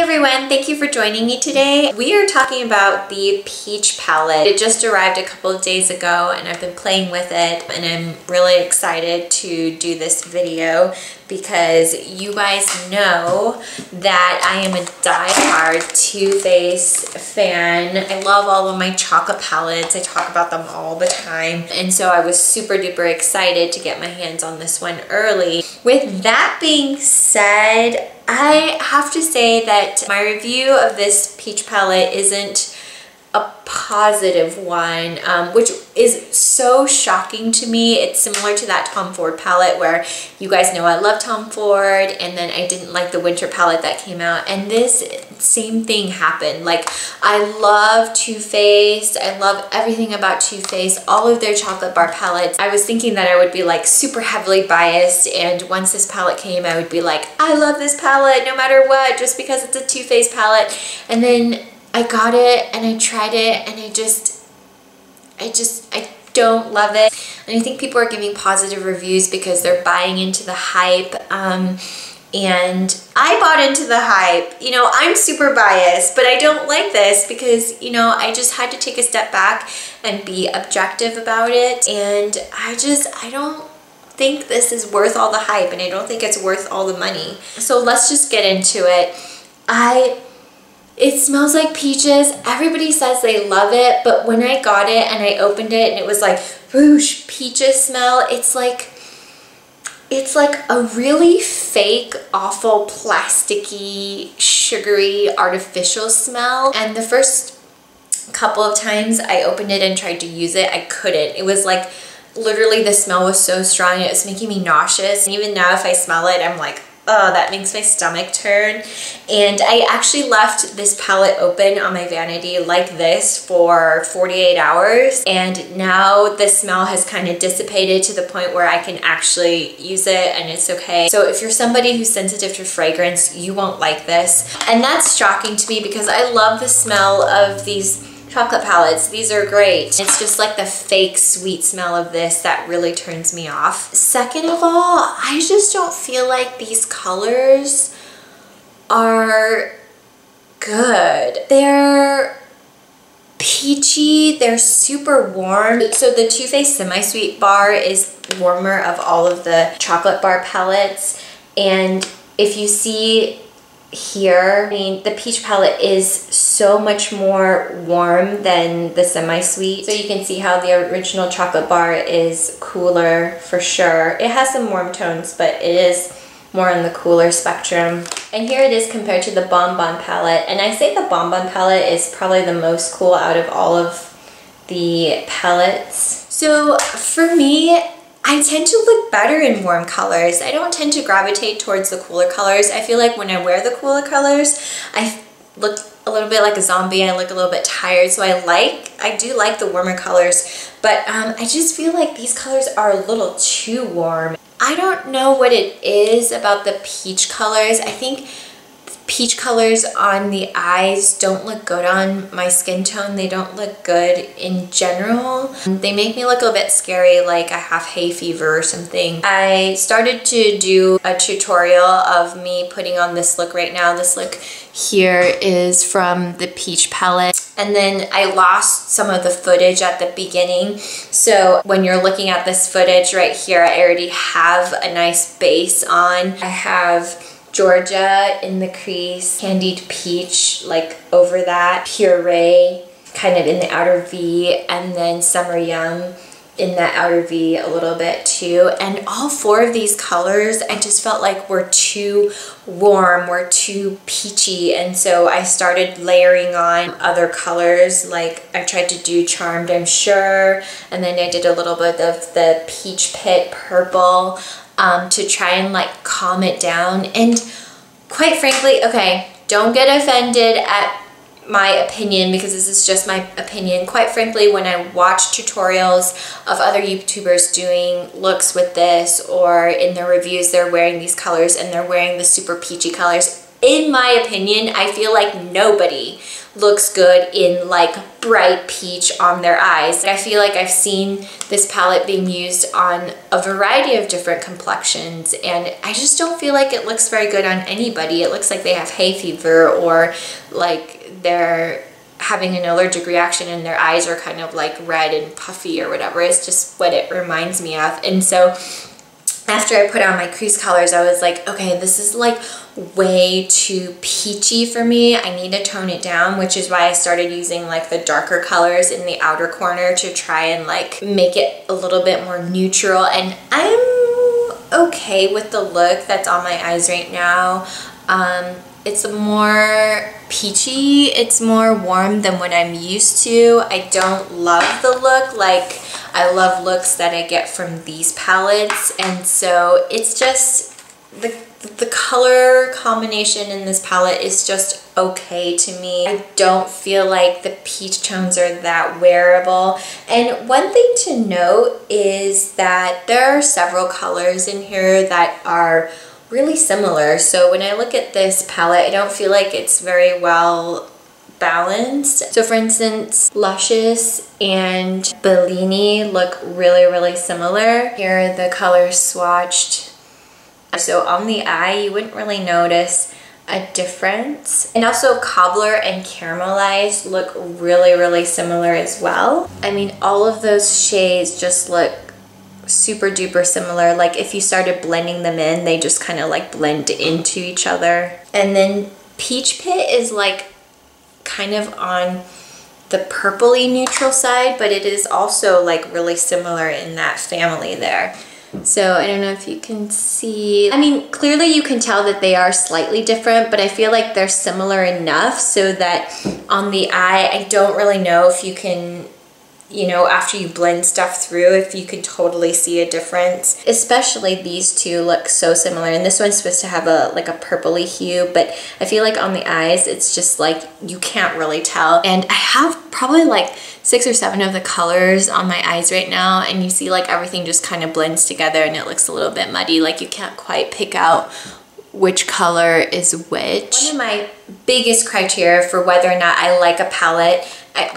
everyone, thank you for joining me today. We are talking about the Peach palette. It just arrived a couple of days ago and I've been playing with it and I'm really excited to do this video because you guys know that I am a die-hard Too Faced fan. I love all of my chocolate palettes. I talk about them all the time. And so I was super duper excited to get my hands on this one early. With that being said, I have to say that my review of this Peach palette isn't a positive one, which is so shocking to me. It's similar to that Tom Ford palette where you guys know I love Tom Ford and then I didn't like the winter palette that came out, and this same thing happened. Like, I love Too Faced. I love everything about Too Faced, all of their chocolate bar palettes. I was thinking that I would be like super heavily biased, and once this palette came I would be like, I love this palette no matter what, just because it's a Too Faced palette. And then I got it and I tried it and I don't love it. And I think people are giving positive reviews because they're buying into the hype. And I bought into the hype. You know, I'm super biased, but I don't like this because, you know, I just had to take a step back and be objective about it. And I don't think this is worth all the hype, and I don't think it's worth all the money. So let's just get into it. It smells like peaches. Everybody says they love it, but when I got it and I opened it and it was like, whoosh, peaches smell, it's like a really fake, awful, plasticky, sugary, artificial smell. And the first couple of times I opened it and tried to use it, I couldn't. It was like, literally the smell was so strong, it was making me nauseous. And even now if I smell it, I'm like, oh, that makes my stomach turn. And I actually left this palette open on my vanity like this for 48 hours. And now the smell has kind of dissipated to the point where I can actually use it and it's okay. So if you're somebody who's sensitive to fragrance, you won't like this. And that's shocking to me because I love the smell of these chocolate palettes. These are great. It's just like the fake sweet smell of this that really turns me off. Second of all, I just don't feel like these colors are good. They're peachy, they're super warm. So the Too Faced Semi-Sweet bar is warmer of all of the chocolate bar palettes. And if you see here, I mean, the peach palette is so much more warm than the semi-sweet. So you can see how the original chocolate bar is cooler for sure. It has some warm tones, but it is more on the cooler spectrum. And here it is compared to the Bonbon palette. And I say the Bonbon palette is probably the most cool out of all of the palettes. So for me, I tend to look better in warm colors. I don't tend to gravitate towards the cooler colors. I feel like when I wear the cooler colors, I look a little bit like a zombie. I look a little bit tired. So I do like the warmer colors, but I just feel like these colors are a little too warm. I don't know what it is about the peach colors. I think peach colors on the eyes don't look good on my skin tone. They don't look good in general. They make me look a little bit scary, like I have hay fever or something. I started to do a tutorial of me putting on this look right now. This look here is from the Peach palette. And then I lost some of the footage at the beginning. So when you're looking at this footage right here, I already have a nice base on. I have Georgia in the crease, candied peach like over that, puree kind of in the outer V, and then summer yum in that outer V a little bit too. And all four of these colors I just felt like were too warm, were too peachy, and so I started layering on other colors. Like I tried to do Charmed, I'm sure, and then I did a little bit of the Peach Pit purple to try and like calm it down. And quite frankly, okay, don't get offended at my opinion because this is just my opinion. Quite frankly, when I watch tutorials of other YouTubers doing looks with this, or in their reviews they're wearing these colors and they're wearing the super peachy colors, in my opinion, I feel like nobody looks good in like bright peach on their eyes. I feel like I've seen this palette being used on a variety of different complexions, and I just don't feel like it looks very good on anybody. It looks like they have hay fever, or like they're having an allergic reaction and their eyes are kind of like red and puffy or whatever. It's just what it reminds me of. And so after I put on my crease colors, I was like, okay, this is like way too peachy for me. I need to tone it down, which is why I started using like the darker colors in the outer corner to try and like make it a little bit more neutral. And I'm okay with the look that's on my eyes right now. It's more peachy, it's more warm than what I'm used to. I don't love the look like I love looks that I get from these palettes, and so it's just the color combination in this palette is just okay to me. I don't feel like the peach tones are that wearable. And one thing to note is that there are several colors in here that are really similar. So when I look at this palette, I don't feel like it's very well balanced. So for instance, Luscious and Bellini look really, really similar. Here are the colors swatched. So on the eye, you wouldn't really notice a difference. And also Cobbler and Caramelized look really, really similar as well. I mean, all of those shades just look super duper similar. Like if you started blending them in, they just kind of like blend into each other. And then Peach Pit is like kind of on the purpley neutral side, but it is also like really similar in that family there. So I don't know if you can see, I mean, clearly you can tell that they are slightly different, but I feel like they're similar enough so that on the eye, I don't really know if you can, you know, after you blend stuff through, if you can totally see a difference. Especially these two look so similar, and this one's supposed to have a like a purpley hue, but I feel like on the eyes it's just like you can't really tell. And I have probably like 6 or 7 of the colors on my eyes right now, and you see like everything just kind of blends together and it looks a little bit muddy, like you can't quite pick out which color is which. One of my biggest criteria for whether or not I like a palette,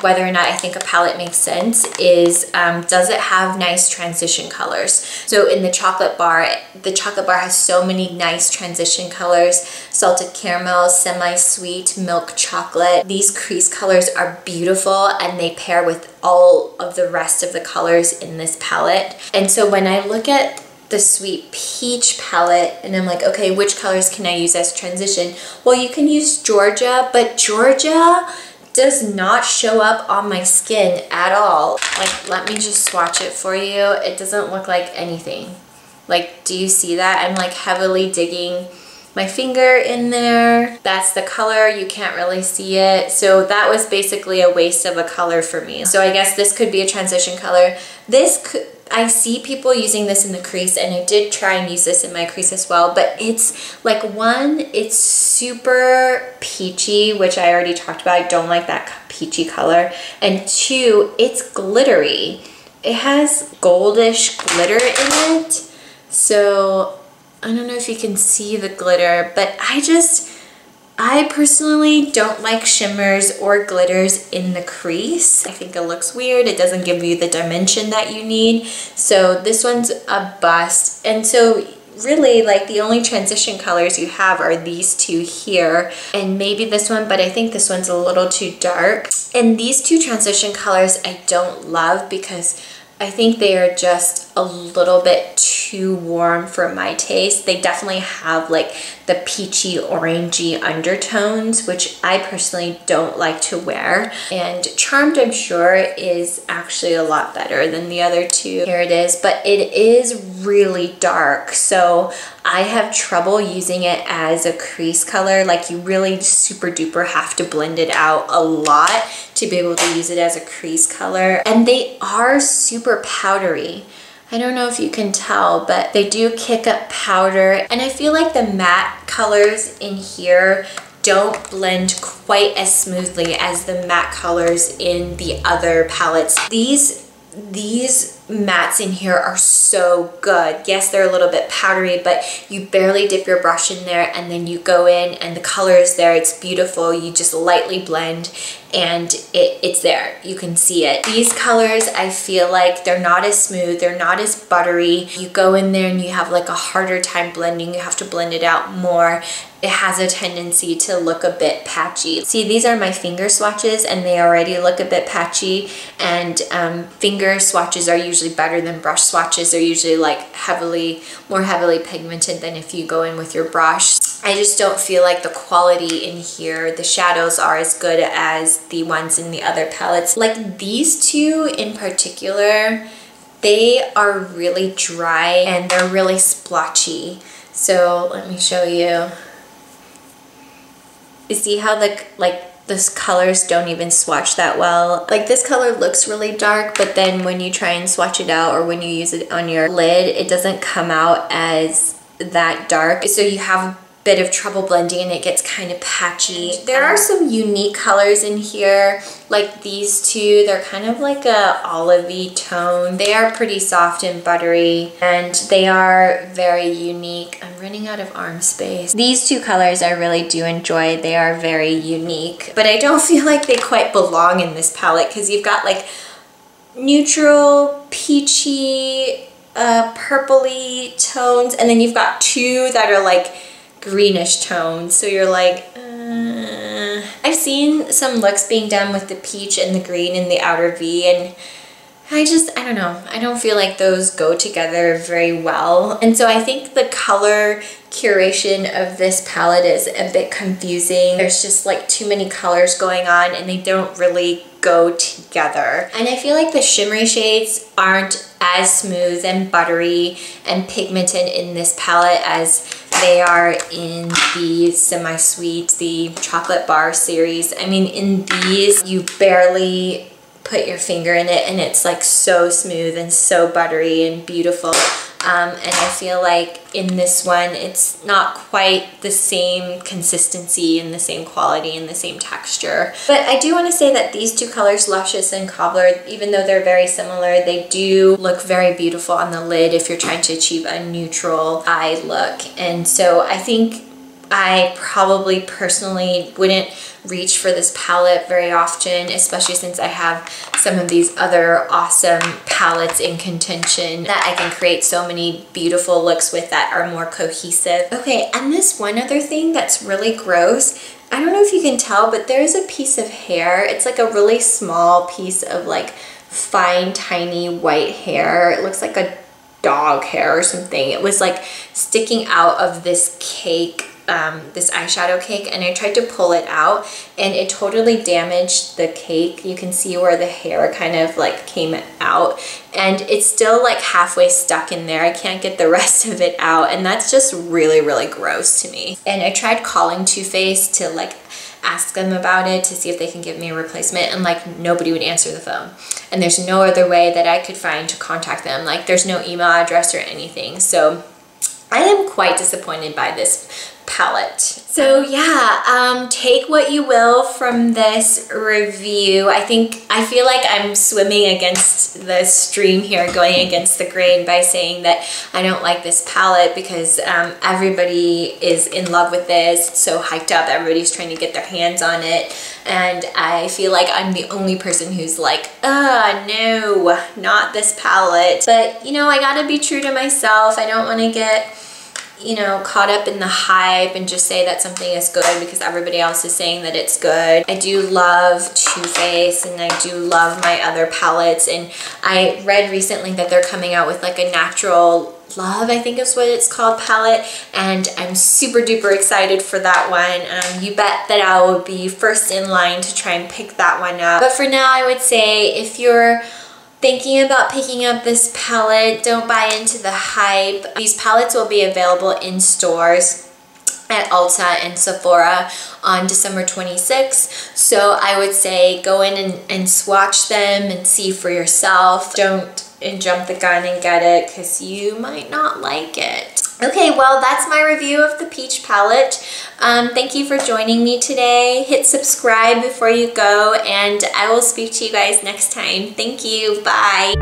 whether or not I think a palette makes sense, is does it have nice transition colors? So in the chocolate bar has so many nice transition colors: salted caramel, semi-sweet, milk chocolate. These crease colors are beautiful and they pair with all of the rest of the colors in this palette. And so when I look at the Sweet Peach palette and I'm like, okay, which colors can I use as transition? Well, you can use Georgia, but Georgia does not show up on my skin at all. Like, let me just swatch it for you. It doesn't look like anything. Like, do you see that? I'm like heavily digging my finger in there. That's the color, you can't really see it. So that was basically a waste of a color for me. So I guess this could be a transition color. I see people using this in the crease, and I did try and use this in my crease as well, but it's like, one, it's super peachy, which I already talked about. I don't like that peachy color. And 2, it's glittery. It has goldish glitter in it. So I don't know if you can see the glitter, but I personally don't like shimmers or glitters in the crease. I think it looks weird. It doesn't give you the dimension that you need. So this one's a bust. And so really, like, the only transition colors you have are these two here and maybe this one, but I think this one's a little too dark. And these two transition colors I don't love because I think they are just a little bit too warm for my taste. They definitely have like the peachy orangey undertones, which I personally don't like to wear. And Charmed, I'm sure, is actually a lot better than the other two. Here it is, but it is really dark, so I have trouble using it as a crease color. Like, you really super duper have to blend it out a lot to be able to use it as a crease color. And they are super powdery. I don't know if you can tell, but they do kick up powder. And I feel like the matte colors in here don't blend quite as smoothly as the matte colors in the other palettes. These mattes in here are so good. Yes, they're a little bit powdery, but you barely dip your brush in there and then you go in and the color is there. It's beautiful. You just lightly blend and it's there. You can see it. These colors, I feel like they're not as smooth. They're not as buttery. You go in there and you have like a harder time blending. You have to blend it out more. It has a tendency to look a bit patchy. See, these are my finger swatches and they already look a bit patchy, and finger swatches are usually better than brush swatches. They're usually like more heavily pigmented than if you go in with your brush. I just don't feel like the quality in here, the shadows are as good as the ones in the other palettes. Like these two in particular, they are really dry and they're really splotchy. So let me show you. You see how those colors don't even swatch that well? Like this color looks really dark, but then when you try and swatch it out or when you use it on your lid, it doesn't come out as that dark. So you have a bit of trouble blending and it gets kind of patchy. There are some unique colors in here, like these two. They're kind of like a olivey tone. They are pretty soft and buttery and they are very unique. I'm running out of arm space. These two colors I really do enjoy. They are very unique, but I don't feel like they quite belong in this palette because you've got like neutral, peachy, purpley tones, and then you've got two that are like greenish tones. So you're like, I've seen some looks being done with the peach and the green in the outer V, and I don't know. I don't feel like those go together very well. And so I think the color curation of this palette is a bit confusing. There's just like too many colors going on and they don't really go together. And I feel like the shimmery shades aren't as smooth and buttery and pigmented in this palette as they are in the Semi-Sweet, the chocolate bar series. I mean, in these, you barely put your finger in it and it's like so smooth and so buttery and beautiful. And I feel like in this one, it's not quite the same consistency and the same quality and the same texture. But I do want to say that these two colors, Luscious and Cobbler, even though they're very similar, they do look very beautiful on the lid if you're trying to achieve a neutral eye look. And so I think I probably personally wouldn't reach for this palette very often, especially since I have some of these other awesome palettes in contention that I can create so many beautiful looks with that are more cohesive. Okay, and this one other thing that's really gross, I don't know if you can tell, but there's a piece of hair. It's like a really small piece of like fine, tiny white hair. It looks like a dog hair or something. It was like sticking out of this cake, this eyeshadow cake, and I tried to pull it out and it totally damaged the cake. You can see where the hair kind of like came out and it's still like halfway stuck in there. I can't get the rest of it out, and that's just really, really gross to me. And I tried calling Too Faced to like ask them about it to see if they can give me a replacement, and like nobody would answer the phone. And there's no other way that I could find to contact them. Like there's no email address or anything. So I am quite disappointed by this palette. So yeah, take what you will from this review. I feel like I'm swimming against the stream here, going against the grain by saying that I don't like this palette because everybody is in love with this. It's so hyped up. Everybody's trying to get their hands on it. And I feel like I'm the only person who's like, no, not this palette. But you know, I gotta be true to myself. I don't want to get, you know, caught up in the hype and just say that something is good because everybody else is saying that it's good. I do love Too Faced and I do love my other palettes, and I read recently that they're coming out with like a Natural Love, I think is what it's called, palette, and I'm super duper excited for that one. You bet that I will be first in line to try and pick that one up. But for now, I would say if you're thinking about picking up this palette, don't buy into the hype. These palettes will be available in stores at Ulta and Sephora on December 26th. So I would say go in and swatch them and see for yourself. Don't jump the gun and get it because you might not like it. Okay, well, that's my review of the Peach palette. Thank you for joining me today. Hit subscribe before you go, and I will speak to you guys next time. Thank you. Bye.